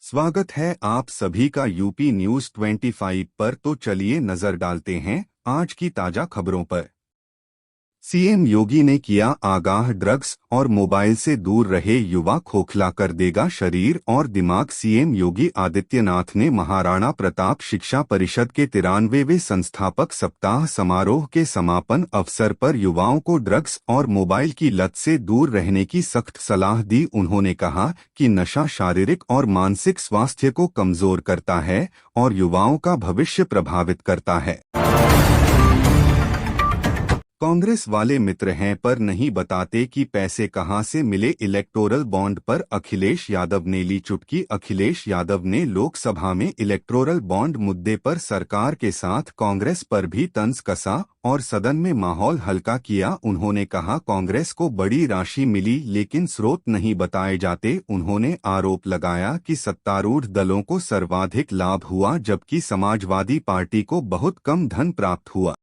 स्वागत है आप सभी का यूपी न्यूज 25 पर। तो चलिए नजर डालते हैं आज की ताजा खबरों पर। सीएम योगी ने किया आगाह, ड्रग्स और मोबाइल से दूर रहे युवा, खोखला कर देगा शरीर और दिमाग। सीएम योगी आदित्यनाथ ने महाराणा प्रताप शिक्षा परिषद के 93वें संस्थापक सप्ताह समारोह के समापन अवसर पर युवाओं को ड्रग्स और मोबाइल की लत से दूर रहने की सख्त सलाह दी। उन्होंने कहा कि नशा शारीरिक और मानसिक स्वास्थ्य को कमजोर करता है और युवाओं का भविष्य प्रभावित करता है। कांग्रेस वाले मित्र हैं पर नहीं बताते कि पैसे कहां से मिले। इलेक्टोरल बॉन्ड पर अखिलेश यादव ने ली चुटकी। अखिलेश यादव ने लोकसभा में इलेक्टोरल बॉन्ड मुद्दे पर सरकार के साथ कांग्रेस पर भी तंज कसा और सदन में माहौल हल्का किया। उन्होंने कहा कांग्रेस को बड़ी राशि मिली लेकिन स्रोत नहीं बताए जाते। उन्होंने आरोप लगाया कि सत्तारूढ़ दलों को सर्वाधिक लाभ हुआ जबकि समाजवादी पार्टी को बहुत कम धन प्राप्त हुआ।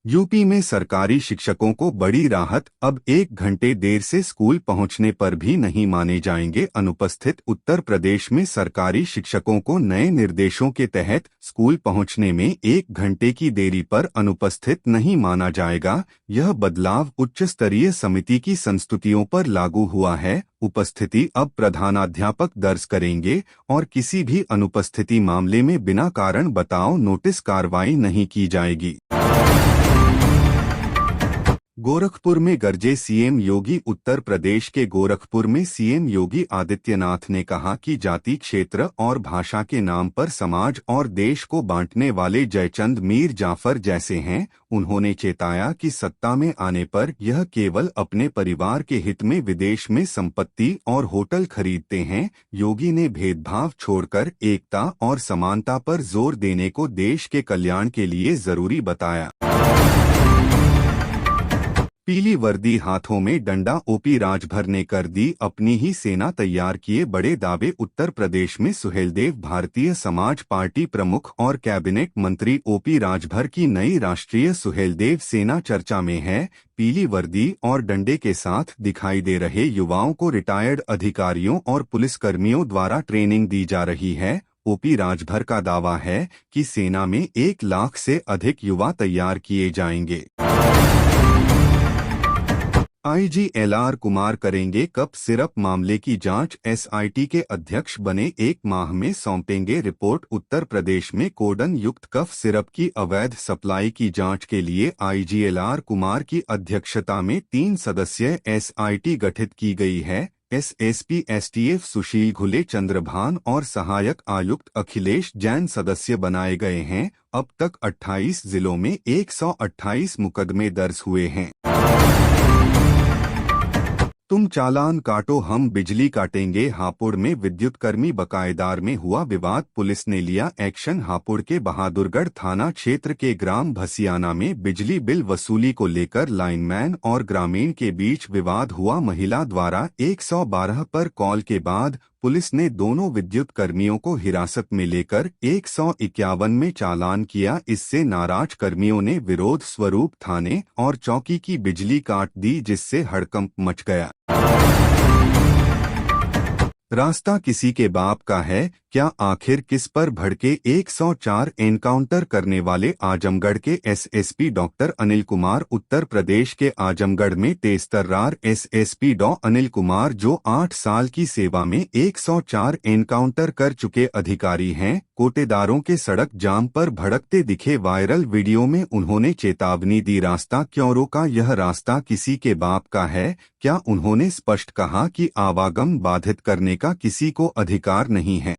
यूपी में सरकारी शिक्षकों को बड़ी राहत, अब 1 घंटे देर से स्कूल पहुंचने पर भी नहीं माने जाएंगे अनुपस्थित। उत्तर प्रदेश में सरकारी शिक्षकों को नए निर्देशों के तहत स्कूल पहुंचने में 1 घंटे की देरी पर अनुपस्थित नहीं माना जाएगा। यह बदलाव उच्च स्तरीय समिति की संस्तुतियों पर लागू हुआ है। उपस्थिति अब प्रधानाध्यापक दर्ज करेंगे और किसी भी अनुपस्थिति मामले में बिना कारण बताओ नोटिस कार्रवाई नहीं की जाएगी। गोरखपुर में गरजे सीएम योगी। उत्तर प्रदेश के गोरखपुर में सीएम योगी आदित्यनाथ ने कहा कि जाति, क्षेत्र और भाषा के नाम पर समाज और देश को बांटने वाले जयचंद मीर जाफर जैसे हैं। उन्होंने चेताया कि सत्ता में आने पर यह केवल अपने परिवार के हित में विदेश में संपत्ति और होटल खरीदते हैं। योगी ने भेदभाव छोड़कर एकता और समानता पर जोर देने को देश के कल्याण के लिए जरूरी बताया। पीली वर्दी हाथों में डंडा, ओपी राजभर ने कर दी अपनी ही सेना, तैयार किए बड़े दावे। उत्तर प्रदेश में सुहेलदेव भारतीय समाज पार्टी प्रमुख और कैबिनेट मंत्री ओपी राजभर की नई राष्ट्रीय सुहेलदेव सेना चर्चा में है। पीली वर्दी और डंडे के साथ दिखाई दे रहे युवाओं को रिटायर्ड अधिकारियों और पुलिसकर्मियों द्वारा ट्रेनिंग दी जा रही है। ओपी राजभर का दावा है कि सेना में 1 लाख से अधिक युवा तैयार किए जाएंगे। आईजी एलआर कुमार करेंगे कफ सिरप मामले की जांच। एसआईटी के अध्यक्ष बने, 1 माह में सौंपेंगे रिपोर्ट। उत्तर प्रदेश में कोडन युक्त कफ सिरप की अवैध सप्लाई की जांच के लिए आईजी एलआर कुमार की अध्यक्षता में 3 सदस्यीय एसआईटी गठित की गई है। एसएसपी एसटीएफ सुशील घुले, चंद्रभान और सहायक आयुक्त अखिलेश जैन सदस्य बनाए गए हैं। अब तक 28 जिलों में 128 मुकदमे दर्ज हुए हैं। तुम चालान काटो हम बिजली काटेंगे। हापुड़ में विद्युतकर्मी बकायेदार में हुआ विवाद, पुलिस ने लिया एक्शन। हापुड़ के बहादुरगढ़ थाना क्षेत्र के ग्राम भसियाना में बिजली बिल वसूली को लेकर लाइनमैन और ग्रामीण के बीच विवाद हुआ। महिला द्वारा 112 पर कॉल के बाद पुलिस ने दोनों विद्युत कर्मियों को हिरासत में लेकर 151 में चालान किया। इससे नाराज कर्मियों ने विरोध स्वरूप थाने और चौकी की बिजली काट दी, जिससे हड़कंप मच गया। रास्ता किसी के बाप का है क्या, आखिर किस पर भड़के 104 एनकाउंटर करने वाले आजमगढ़ के एसएसपी डॉक्टर अनिल कुमार। उत्तर प्रदेश के आजमगढ़ में तेजतर्रार एसएसपी डॉ अनिल कुमार, जो 8 साल की सेवा में 104 एनकाउंटर कर चुके अधिकारी हैं, कोटेदारों के सड़क जाम पर भड़कते दिखे। वायरल वीडियो में उन्होंने चेतावनी दी, रास्ता क्यों रोका, यह रास्ता किसी के बाप का है क्या। उन्होंने स्पष्ट कहा कि आवागम बाधित करने का किसी को अधिकार नहीं है।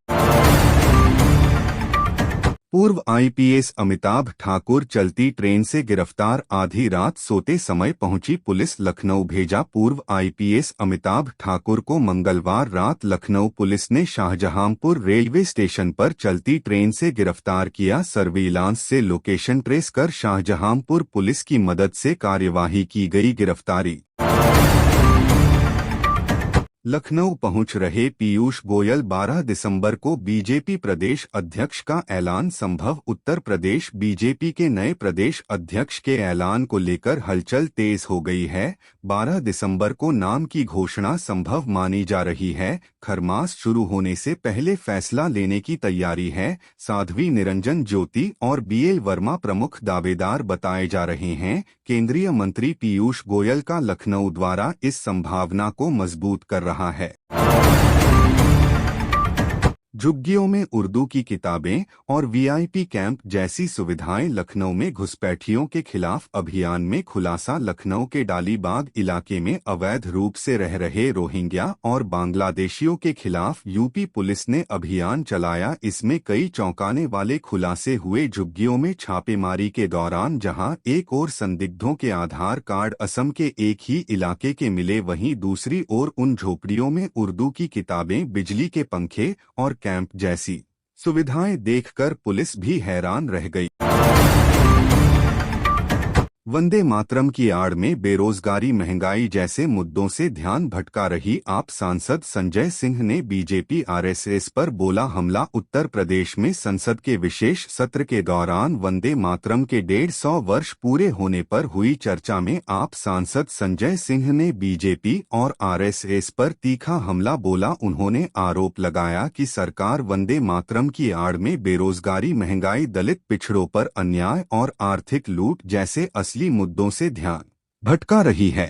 पूर्व आईपीएस अमिताभ ठाकुर चलती ट्रेन से गिरफ्तार, आधी रात सोते समय पहुंची पुलिस लखनऊ भेजा। पूर्व आईपीएस अमिताभ ठाकुर को मंगलवार रात लखनऊ पुलिस ने शाहजहांपुर रेलवे स्टेशन पर चलती ट्रेन से गिरफ्तार किया। सर्विलांस से लोकेशन ट्रेस कर शाहजहांपुर पुलिस की मदद से कार्यवाही की गई। गिरफ्तारी लखनऊ पहुंच रहे पीयूष गोयल 12 दिसंबर को बीजेपी प्रदेश अध्यक्ष का ऐलान संभव। उत्तर प्रदेश बीजेपी के नए प्रदेश अध्यक्ष के ऐलान को लेकर हलचल तेज हो गई है। 12 दिसंबर को नाम की घोषणा संभव मानी जा रही है। खरमास शुरू होने से पहले फैसला लेने की तैयारी है। साध्वी निरंजन ज्योति और बीएल वर्मा प्रमुख दावेदार बताए जा रहे हैं। केंद्रीय मंत्री पीयूष गोयल का लखनऊ द्वारा इस संभावना को मजबूत कर रहा है। झुग्गियों में उर्दू की किताबें और वीआईपी कैंप जैसी सुविधाएं। लखनऊ में घुसपैठियों के खिलाफ अभियान में खुलासा। लखनऊ के डालीबाग इलाके में अवैध रूप से रह रहे रोहिंग्या और बांग्लादेशियों के खिलाफ यूपी पुलिस ने अभियान चलाया। इसमें कई चौंकाने वाले खुलासे हुए। झुग्गियों में छापेमारी के दौरान जहां एक ओर संदिग्धों के आधार कार्ड असम के एक ही इलाके के मिले, वहीं दूसरी ओर उन झोपड़ियों में उर्दू की किताबें, बिजली के पंखे और कैंप जैसी सुविधाएं देखकर पुलिस भी हैरान रह गई। वंदे मातरम की आड़ में बेरोजगारी, महंगाई जैसे मुद्दों से ध्यान भटका रही आप सांसद संजय सिंह ने बीजेपी आरएसएस पर बोला हमला। उत्तर प्रदेश में संसद के विशेष सत्र के दौरान वंदे मातरम के 150 वर्ष पूरे होने पर हुई चर्चा में आप सांसद संजय सिंह ने बीजेपी और आरएसएस पर तीखा हमला बोला। उन्होंने आरोप लगाया कि सरकार वंदे मातरम की आड़ में बेरोजगारी, महंगाई, दलित पिछड़ों पर अन्याय और आर्थिक लूट जैसे मुद्दों से ध्यान भटका रही है।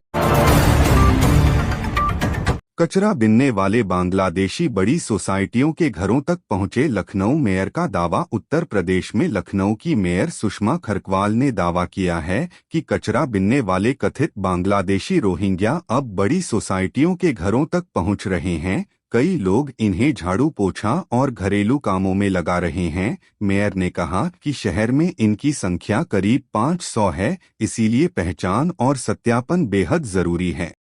कचरा बिनने वाले बांग्लादेशी बड़ी सोसाइटियों के घरों तक पहुंचे। लखनऊ मेयर का दावा। उत्तर प्रदेश में लखनऊ की मेयर सुषमा खरकवाल ने दावा किया है कि कचरा बिनने वाले कथित बांग्लादेशी रोहिंग्या अब बड़ी सोसाइटियों के घरों तक पहुंच रहे हैं। कई लोग इन्हें झाड़ू पोछा और घरेलू कामों में लगा रहे हैं। मेयर ने कहा कि शहर में इनकी संख्या करीब 500 है, इसीलिए पहचान और सत्यापन बेहद जरूरी है।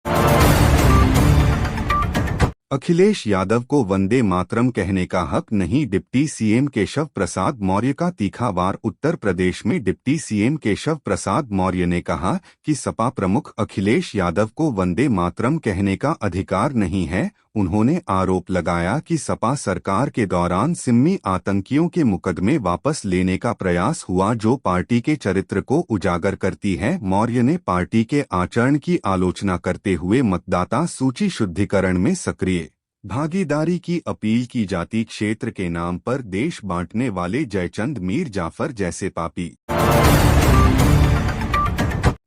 अखिलेश यादव को वंदे मातरम कहने का हक नहीं, डिप्टी सीएम केशव प्रसाद मौर्य का तीखा वार। उत्तर प्रदेश में डिप्टी सीएम केशव प्रसाद मौर्य ने कहा कि सपा प्रमुख अखिलेश यादव को वंदे मातरम कहने का अधिकार नहीं है। उन्होंने आरोप लगाया कि सपा सरकार के दौरान सिम्मी आतंकियों के मुकदमे वापस लेने का प्रयास हुआ, जो पार्टी के चरित्र को उजागर करती है। मौर्य ने पार्टी के आचरण की आलोचना करते हुए मतदाता सूची शुद्धिकरण में सक्रिय भागीदारी की अपील की। जाति क्षेत्र के नाम पर देश बांटने वाले जयचंद मीर जाफर जैसे पापी।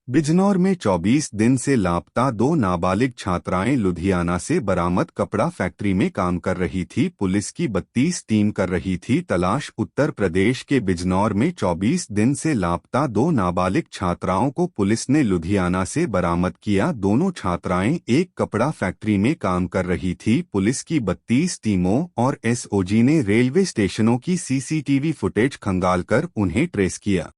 बिजनौर में 24 दिन से लापता 2 नाबालिग छात्राएं लुधियाना से बरामद। कपड़ा फैक्ट्री में काम कर रही थी। पुलिस की 32 टीम कर रही थी तलाश। उत्तर प्रदेश के बिजनौर में 24 दिन से लापता 2 नाबालिग छात्राओं को पुलिस ने लुधियाना से बरामद किया। दोनों छात्राएं एक कपड़ा फैक्ट्री में काम कर रही थी। पुलिस की 32 टीमों और एसओजी ने रेलवे स्टेशनों की सीसीटीवी फुटेज खंगालकर उन्हें ट्रेस किया।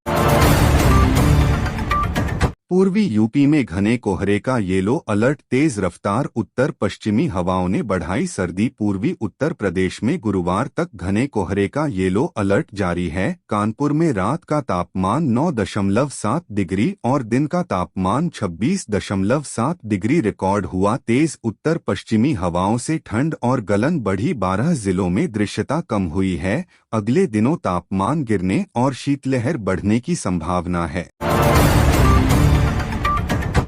पूर्वी यूपी में घने कोहरे का येलो अलर्ट। तेज रफ्तार उत्तर पश्चिमी हवाओं ने बढ़ाई सर्दी। पूर्वी उत्तर प्रदेश में गुरुवार तक घने कोहरे का येलो अलर्ट जारी है। कानपुर में रात का तापमान 9.7 डिग्री और दिन का तापमान 26.7 डिग्री रिकॉर्ड हुआ। तेज उत्तर पश्चिमी हवाओं से ठंड और गलन बढ़ी। 12 जिलों में दृश्यता कम हुई है। अगले दिनों तापमान गिरने और शीतलहर बढ़ने की संभावना है।